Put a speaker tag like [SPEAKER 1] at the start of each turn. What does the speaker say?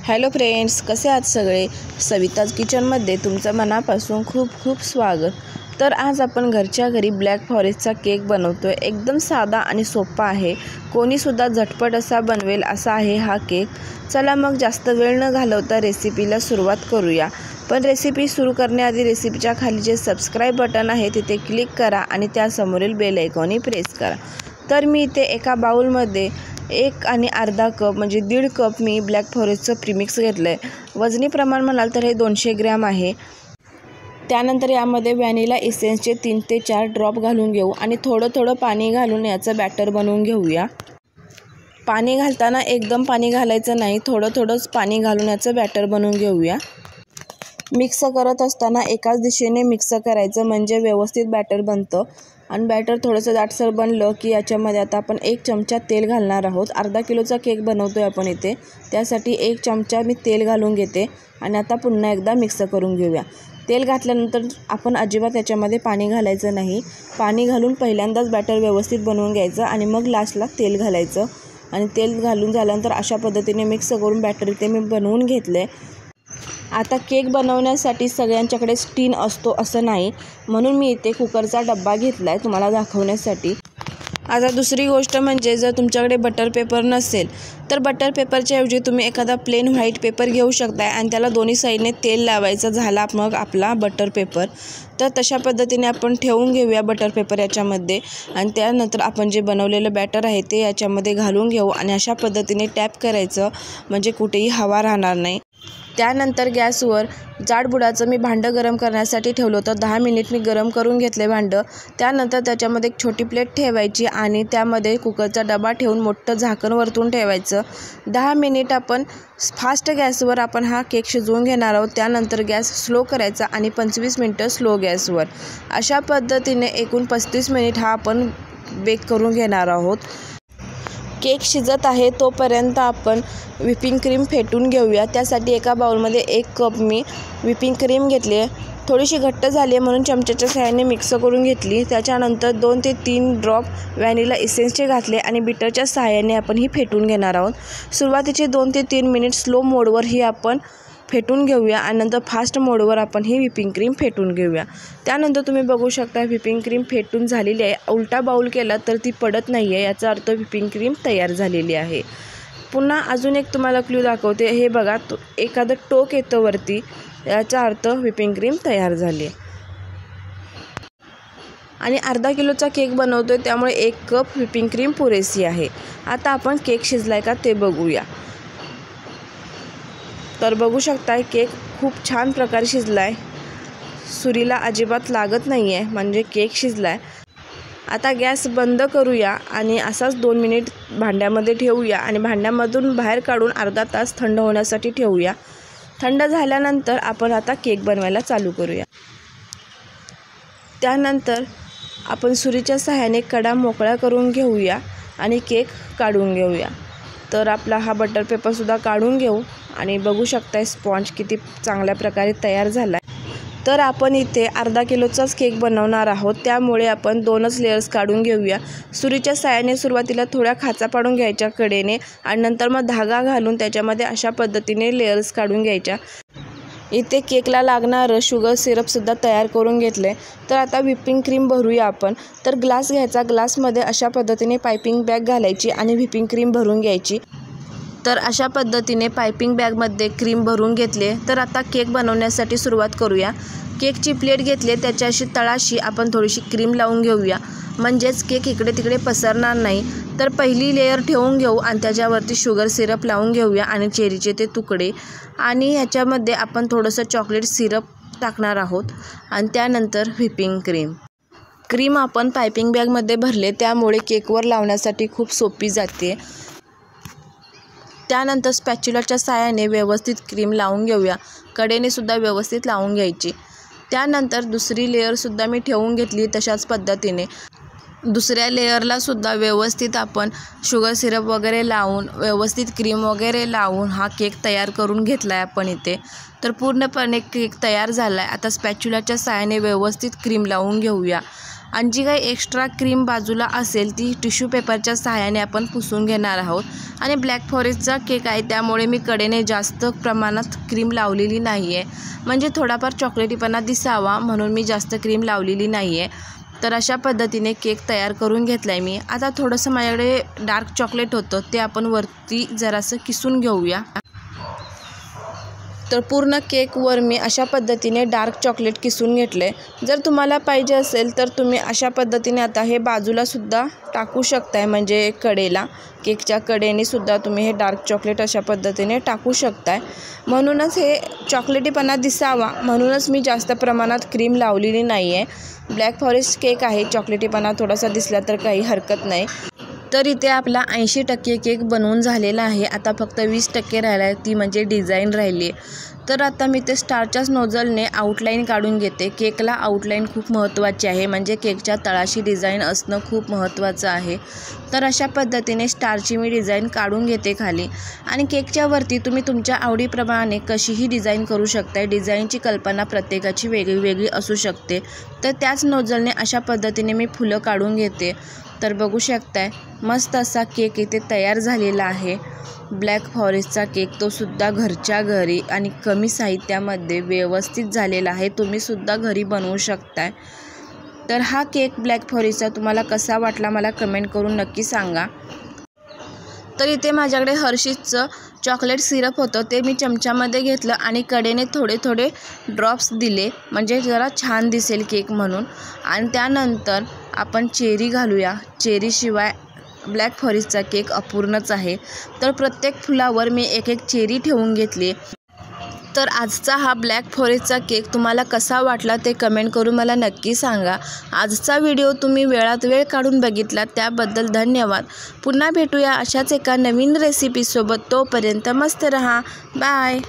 [SPEAKER 1] Hello friends, कसे आहात सगळे? सविताज किचनमध्ये तुमचं मनापासून खूप खूप स्वागत. तर आज आपण घरच्या घरी ब्लॅक फॉरेस्टचा केक बनवतो आहे. एकदम साधा आणि सोपा आहे. कोणीसुद्धा झटपट असा बनवेल असा आहे हा केक. चला मग जास्त वेळ न घालवता रेसिपीला सुरुवात करूया. पण रेसिपी सुरू करण्याआधी रेसिपीच्या खाली जे सबस्क्राईब बटन आहे तिथे क्लिक करा आणि त्यासमोरील बेल आयकॉनही प्रेस करा. तर मी इथे एका बाउलमध्ये 1 आणि अर्धा कप म्हणजे 1.5 कप मी ब्लॅक फॉरेस्टचं प्रीमिक्स घेतलं आहे. वजनी प्रमाण म्हणाल तर हे 200 ग्रॅम आहे. त्यानंतर यामध्ये व्हॅनिला इसेन्सचे 3 ते 4 ड्रॉप घालून घेऊ आणि थोडं पाणी घालून याचं बॅटर बनवून घेऊया. पाणी घालताना एकदम पाणी घालायचं नाही, थोडंच पाणी घालून याचं बॅटर बनवून घेऊया. मिक्स करत असताना एकाच दिशेने मिक्स करायचं म्हणजे व्यवस्थित बॅटर बनतं. आणि बॅटर थोडंसं दाटसर बनलं की याच्यामध्ये आता आपण 1 चमचा तेल घालणार आहोत. अर्धा किलोचा केक बनवतो आहे आपण इथे, त्यासाठी 1 चमचा मी तेल घालून घेते आणि आता पुन्हा एकदा मिक्स करून घेऊया. तेल घातल्यानंतर आपण अजिबात याच्यामध्ये पाणी घालायचं नाही. पाणी घालून पहिल्यांदाच बॅटर व्यवस्थित बनवून घ्यायचं आणि मग लास्टला तेल घालायचं. आणि तेल घालून झाल्यानंतर अशा पद्धतीने मिक्स करून बॅटर इथे मी बनवून घेतलं आहे. आता केक बनवण्यासाठी सगळ्यांच्याकडे टिन असतो असं नाही, म्हणून मी इथे कुकरचा डब्बा घेतला आहे तुम्हाला दाखवण्यासाठी. आता दुसरी गोष्ट म्हणजे जर तुमच्याकडे बटर पेपर नसेल तर बटर पेपरच्या ऐवजी तुम्ही एखादा प्लेन व्हाईट पेपर घेऊ शकता आणि त्याला दोन्ही साईडने तेल लावायचं. झाला मग आपला बटर पेपर. तर तशा पद्धतीने आपण ठेवून घेऊया बटर पेपर याच्यामध्ये आणि त्यानंतर आपण जे बनवलेलं बॅटर आहे ते याच्यामध्ये घालून घेऊ आणि अशा पद्धतीने टॅप करायचं म्हणजे कुठेही हवा राहणार नाही. त्यानंतर गॅसवर जाडबुडाचं मी भांडं गरम करण्यासाठी ठेवलं होतं. 10 मिनिट मी गरम करून घेतले भांडं. त्यानंतर त्याच्यामध्ये एक छोटी प्लेट ठेवायची आणि त्यामध्ये कुकरचा डबा ठेवून मोठं झाकण वरतून ठेवायचं. 10 मिनिट आपण फास्ट गॅसवर आपण हा केक शिजवून घेणार आहोत. त्यानंतर गॅस स्लो करायचा आणि 25 मिनटं स्लो गॅसवर. अशा पद्धतीने एकूण 35 मिनिट हा आपण बेक करून घेणार आहोत. केक शिजत आहे तोपर्यंत आपण व्हिपिंग क्रीम फेटून घेऊया. त्यासाठी एका बाउलमध्ये 1 कप मी व्हिपिंग क्रीम घेतली आहे. थोडीशी घट्ट झाली आहे म्हणून चमच्याच्या सहाय्याने मिक्स करून घेतली. त्याच्यानंतर 2 ते 3 ड्रॉप व्हॅनिला इसेन्सचे घातले आणि बीटरच्या सहाय्याने आपण ही फेटून घेणार आहोत. सुरुवातीचे 2 ते 3 मिनिट स्लो मोडवर ही आपण फेटून घेऊया आणि नंतर फास्ट मोडवर आपण ही व्हिपिंग क्रीम फेटून घेऊया. त्यानंतर तुम्ही बघू शकता व्हिपिंग क्रीम फेटून झालेली आहे. उलटा बाउल केला तर ती पडत नाही आहे, याचा अर्थ व्हिपिंग क्रीम तयार झालेली आहे. पुन्हा अजून एक तुम्हाला क्लू दाखवते. हे बघा, एखादं टोक येतं वरती, याचा अर्थ व्हिपिंग क्रीम तयार झाली. आणि अर्धा किलोचा केक बनवतो आहे त्यामुळे 1 कप व्हिपिंग क्रीम पुरेशी आहे. आता आपण केक शिजलाय का ते बघूया. तर बघू शकताय केक खूप छान प्रकारे शिजला आहे. सुरीला अजिबात लागत नाही आहे म्हणजे केक शिजला आहे. आता गॅस बंद करूया आणि असाच 2 मिनिट भांड्यामध्ये ठेवूया आणि भांड्यामधून बाहेर काढून अर्धा तास थंड होण्यासाठी ठेवूया. थंड झाल्यानंतर आपण आता केक बनवायला चालू करूया. त्यानंतर आपण सुरीच्या सहाय्याने कडा मोकळा करून घेऊया आणि केक काढून घेऊया. तर आपला हा बटर पेपरसुद्धा काढून घेऊ आणि बघू शकताय स्पॉन्ज किती चांगल्या प्रकारे तयार झाला आहे. तर आपण इथे अर्धा किलोचाच केक बनवणार आहोत त्यामुळे आपण 2च लेयर्स काढून घेऊया. सुरीच्या साहाय्याने सुरुवातीला थोड्या खाचा पाडून घ्यायच्या कडेने आणि नंतर मग धागा घालून त्याच्यामध्ये अशा पद्धतीने लेयर्स काढून घ्यायच्या. इथे केकला लागणारं शुगर सिरपसुद्धा तयार करून घेतलं आहे. तर आता व्हिपिंग क्रीम भरूया आपण. तर ग्लास घ्यायचा, ग्लासमध्ये अशा पद्धतीने पायपिंग बॅग घालायची आणि व्हिपिंग क्रीम भरून घ्यायची. तर अशा पद्धतीने पायपिंग बॅगमध्ये क्रीम भरून घेतले. तर आता केक बनवण्यासाठी सुरुवात करूया. केकची प्लेट घेतली, त्याच्याशी तळाशी आपण थोडीशी क्रीम लावून घेऊया म्हणजेच केक इकडे तिकडे पसरणार नाही. तर पहिली लेयर ठेवून घेऊ आणि त्याच्यावरती शुगर सिरप लावून घेऊया आणि चेरीचे ते तुकडे आणि ह्याच्यामध्ये आपण थोडंसं चॉकलेट सिरप टाकणार आहोत आणि त्यानंतर व्हिपिंग क्रीम आपण पायपिंग बॅगमध्ये भरले त्यामुळे केकवर लावण्यासाठी खूप सोपी जाते. त्यानंतर स्पॅच्युलाच्या साहाय्याने व्यवस्थित क्रीम लावून घेऊया. कडेने सुद्धा व्यवस्थित लावून घ्यायची. त्यानंतर दुसरी लेअरसुद्धा मी ठेवून घेतली तशाच पद्धतीने. दुसऱ्या लेअरला सुद्धा व्यवस्थित आपण शुगर सिरप वगैरे लावून व्यवस्थित क्रीम वगैरे लावून हा केक तयार करून घेतला आहे आपण इथे. तर पूर्णपणे केक तयार झाला आहे. आता स्पॅच्युलाच्या साहाय्याने व्यवस्थित क्रीम लावून घेऊया आणि जी काही एक्स्ट्रा क्रीम बाजूला असेल ती टिश्यू पेपरच्या सहाय्याने आपण पुसून घेणार आहोत। आणि ब्लॅक फॉरेस्टचा केक आहे त्यामुळे मी कडेने जास्त प्रमाणात क्रीम लावलेली नाही आहे, म्हणजे थोडाफार चॉकलेटीपणा दिसावा म्हणून मी जास्त क्रीम लावलेली नाही आहे। तर अशा पद्धतीने केक तयार करून घेतला आहे मी। आता थोडंसं माझ्याकडे डार्क चॉकलेट होतं ते आपण वरती जरासं किसून घेऊया। तर पूर्ण केकवर मी अशा पद्धतीने डार्क चॉकलेट किसून घेतले। जर तुम्हाला पाहिजे असेल तर तुम्ही अशा पद्धतीने आता हे बाजूलासुद्धा टाकू शकताय, म्हणजे कडेला केकच्या कडेने सुद्धा तुम्ही हे डार्क चॉकलेट अशा पद्धतीने टाकू शकताय। म्हणूनच हे चॉकलेटीपणा दिसावा म्हणूनच मी जास्त प्रमाणात क्रीम लावलेली नाही आहे। ब्लॅक फॉरेस्ट केक आहे, चॉकलेटीपणा थोडासा दिसला तर काही हरकत नाही। तर इथे आपला 80% केक बनवून झालेला आहे। आता फक्त 20% राहिला आहे, ती म्हणजे डिझाईन राहिली आहे। तर आता मी ते स्टारच्याच नोझलने आउटलाईन काढून घेते। केकला आउटलाईन खूप महत्त्वाची आहे, म्हणजे केकच्या तळाशी डिझाईन असणं खूप महत्त्वाचं आहे। तर अशा पद्धतीने स्टारची मी डिझाईन काढून घेते खाली, आणि केकच्या वरती तुम्ही तुमच्या आवडीप्रमाणे कशीही डिझाईन करू शकता। डिझाईनची कल्पना प्रत्येकाची वेगळी वेगळी असू शकते। तर त्याच नोझलने अशा पद्धतीने मी फुलं काढून घेते। तर बघू शकताय मस्त असा केक इथे तयार झालेला आहे। ब्लॅक फॉरेस्टचा केक, तो सुद्धा घरच्या घरी आणि कमी साहित्यामध्ये व्यवस्थित झालेला आहे। तुम्हीसुद्धा घरी बनवू शकताय। तर हा केक ब्लॅक फॉरेस्टचा तुम्हाला कसा वाटला मला कमेंट करून नक्की सांगा। तर इथे माझ्याकडे हर्षीजचं चॉकलेट सिरप होतं, ते मी चमच्यामध्ये घेतलं आणि कडेने थोडे थोडे ड्रॉप्स दिले, म्हणजे जरा छान दिसेल केक म्हणून। आणि त्यानंतर आपण चेरी घालूया। चेरीशिवाय ब्लॅक फॉरेस्टचा केक अपूर्णच आहे। तर प्रत्येक फुलावर मी एक एक चेरी ठेवून घेतली। तर आजचा हा ब्लॅक फॉरेस्टचा केक तुम्हाला कसा वाटला ते कमेंट करून मला नक्की सांगा। आजचा व्हिडिओ तुम्ही वेळात वेळ काढून बघितला त्याबद्दल धन्यवाद। पुन्हा भेटूया अशाच एका नवीन रेसिपीसोबत, तोपर्यंत मस्त रहा। बाय।